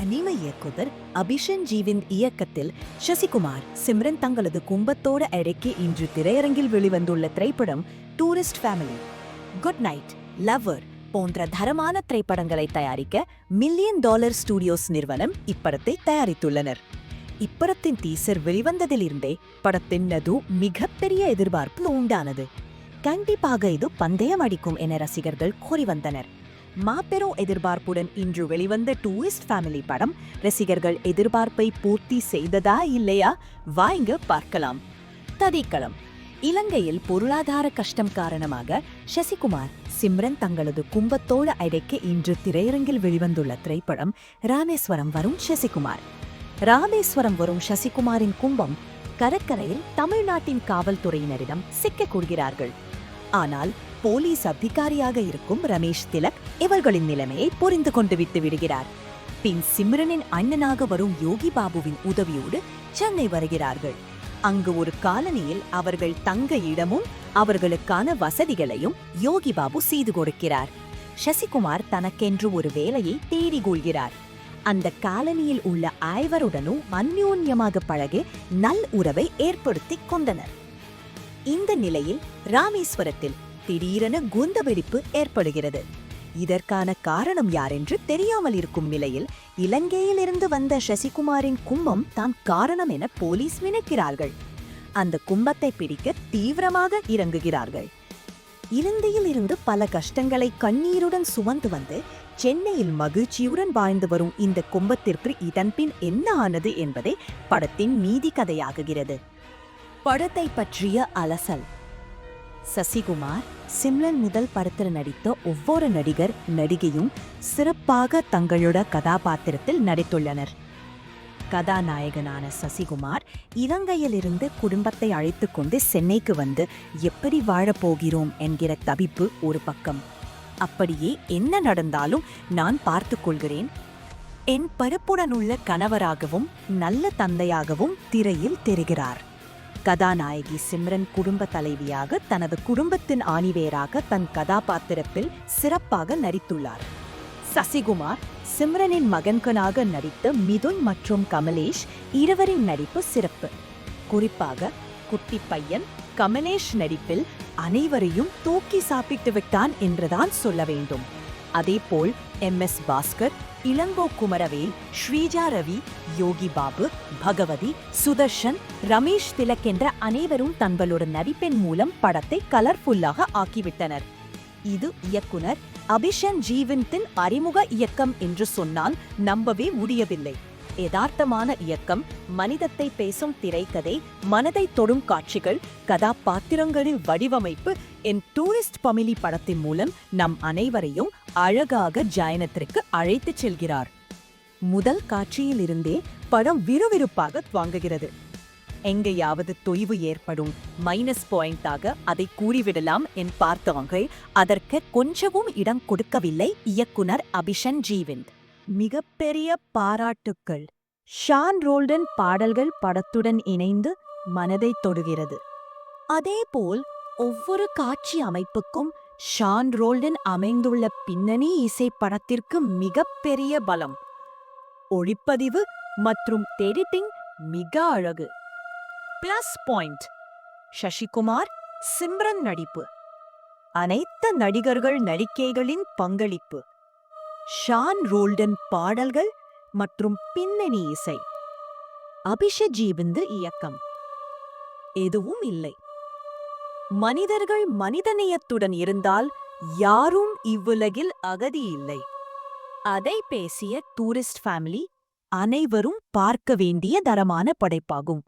அனிம இயக்குனர் அபிஷன் ஜீவின் இயக்கத்தில் சசிகுமார் சிம்ரன் தங்களது கும்பத்தோடு அடக்கி இன்று திரையரங்கில் வெளிவந்துள்ள திரைப்படம் tourist family. Good night, lover போன்ற தரமான திரைப்படங்களை தயாரிக்க $1 மில்லியன் ஸ்டுடியோஸ் நிறுவனம் இப்படத்தை தயாரித்துள்ளனர். இப்படத்தின் டீசர் வெளிவந்ததிலிருந்தே படத்தின் மிகப்பெரிய எதிர்பார்ப்பு உண்டானது. கண்டிப்பாக இது பந்தயம் அடிக்கும் என ரசிகர்கள் கோரி வந்தனர். மாபெரும் எதிர்பார்ப்புடன் இன்று வெளிவந்த டூரிஸ்ட் ஃபேமிலி படம் ரசிகர்கள் எதிர்பார்ப்பை பூர்த்தி செய்ததா இல்லையா வாங்க பார்க்கலாம். ததிக்களம். இலங்கையில் பொருளாதார கஷ்டம் காரணமாக சசிகுமார் சிம்ரன் தங்களது கும்பத்தோடு அடைக்க இன்று திரையரங்கில் வெளிவந்துள்ள திரைப்படம் ராமேஸ்வரம் வரும் சசிகுமார். ராமேஸ்வரம் வரும் சசிகுமாரின் கும்பம் கடற்கரையில் தமிழ்நாட்டின் காவல்துறையினரிடம் சிக்கிக் கொள்கிறார்கள். ஆனால் போலீஸ் அதிகாரியாக இருக்கும் ரமேஷ் திலக் இவர்களின் நிலைமையை புரிந்து கொண்டு விட்டு விடுகிறார். பின் சிம்ரனின் அண்ணனாக வரும் யோகி பாபுவின் உதவியோடு சென்னை வருகிறார்கள். அங்கு ஒரு காலனியில் அவர்கள் தங்க இடமும் அவர்களுக்கான வசதிகளையும் யோகி பாபு செய்து கொடுக்கிறார். சசிகுமார் தனக்கென்று ஒரு வேலையை தேடிக் கொள்கிறார். அந்த காலனியில் உள்ள ஐவருடனும் அந்யோன்யமாக பழகி நல் உறவை ஏற்படுத்திக் கொண்டனர். இந்த நிலையில் ராமேஸ்வரத்தில் திடீரென குண்டுவெடிப்பு ஏற்படுகிறது. இதற்கான காரணம் யாரென்று தெரியாமல் இருக்கும் நிலையில் இலங்கையிலிருந்து வந்த சசிகுமாரின் கும்பம் தான் காரணம் என போலீஸ் நினைக்கிறார்கள். அந்த கும்பத்தை பிடிக்க தீவிரமாக இறங்குகிறார்கள். இலங்கையில் இருந்து பல கஷ்டங்களை கண்ணீருடன் சுமந்து வந்து சென்னையில் மகிழ்ச்சியுடன் வாழ்ந்து வரும் இந்த கும்பத்திற்கு இதன்பின் என்ன ஆனது என்பதே படத்தின் மீதி கதையாகுகிறது. படத்தை பற்றிய அலசல். சசிகுமார் சிம்ரன் முதல் படத்தில் நடித்த ஒவ்வொரு நடிகர் நடிகையும் சிறப்பாக தங்களோட கதாபாத்திரத்தில் நடித்துள்ளனர். கதாநாயகனான சசிகுமார் இலங்கையிலிருந்து குடும்பத்தை அழைத்துக் கொண்டு சென்னைக்கு வந்து எப்படி வாழப்போகிறோம் என்கிற தவிப்பு ஒரு பக்கம். அப்படியே என்ன நடந்தாலும் நான் பார்த்துக் கொள்கிறேன், என் பரப்புடனுள்ள கணவராகவும் நல்ல தந்தையாகவும் திரையில் தெரிகிறார். கதாநாயகி சிம்ரன் குடும்ப தலைவியாக தனது குடும்பத்தின் ஆணிவேராக தன் கதாபாத்திரத்தில் சிறப்பாக நடித்துள்ளார். சசிகுமார் சிம்ரனின் மகன்களாக நடித்த மிதுன் மற்றும் கமலேஷ் இருவரின் நடிப்பு சிறப்பு. குறிப்பாக குட்டி பையன் கமலேஷ் நடிப்பில் அனைவரையும் தூக்கி சாப்பிட்டு விட்டான் என்றுதான் சொல்ல வேண்டும். அதேபோல் MS பாஸ்கர், இளங்கோ குமரவேல், ஸ்ரீஜா ரவி, யோகி பாபு, பகவதி, சுதர்ஷன், ரமேஷ் திலக் என்ற அனைவரும் தங்களோட நடிப்பின் மூலம் படத்தை கலர்ஃபுல்லாக ஆக்கிவிட்டனர். இது இயக்குனர் அபிஷன் ஜீவின் அறிமுக இயக்கம் என்று சொன்னால் நம்பவே முடியவில்லை. யதார்த்தமான இயக்கம், மனிதத்தை பேசும் திரைக்கதை, மனதை தொடும் காட்சிகள், கதாபாத்திரங்களின் வடிவமைப்பு என் டூரிஸ்ட் ஃபேமிலி படத்தின் மூலம் நம் அனைவரையும் அழகாக ஜாயனத்திற்கு அழைத்துச் செல்கிறார். முதல் காட்சியில் இருந்தே படம் விறுவிறுப்பாக துவங்குகிறது. எங்கேயாவது தொய்வு ஏற்படும், மைனஸ் பாயிண்டாக அதை கூறிவிடலாம் என் பார்த்தவங்க அதற்கு கொஞ்சமும் இடம் கொடுக்கவில்லை இயக்குனர் அபிஷன் ஜீவின். மிகப்பெரிய பாராட்டுக்கள். ஷான் ரோல்டன் பாடல்கள் படத்துடன் இணைந்து மனதை தொடுகிறது. அதேபோல் ஒவ்வொரு காட்சி அமைப்புக்கும் ஷான் ரோல்டன் அமைந்துள்ள பின்னணி இசை படத்திற்கு மிகப்பெரிய பலம். ஒளிப்பதிவு மற்றும் எடிட்டிங் மிக அழகு. பிளஸ் பாயிண்ட் சசிகுமார் சிம்ரன் நடிப்பு, அனைத்து நடிகர்கள் நடிகைகளின் பங்களிப்பு, ஷான் ரோல்டன் பாடல்கள் மற்றும் பின்னணி இசை, அபிஷஜீவிந்து இயக்கம். எதுவும் இல்லை. மனிதர்கள் மனிதநேயத்துடன் இருந்தால் யாரும் இவ்வுலகில் அகதி இல்லை. அதை பேசிய டூரிஸ்ட் ஃபேமிலி அனைவரும் பார்க்க வேண்டிய தரமான படைப்பாகும்.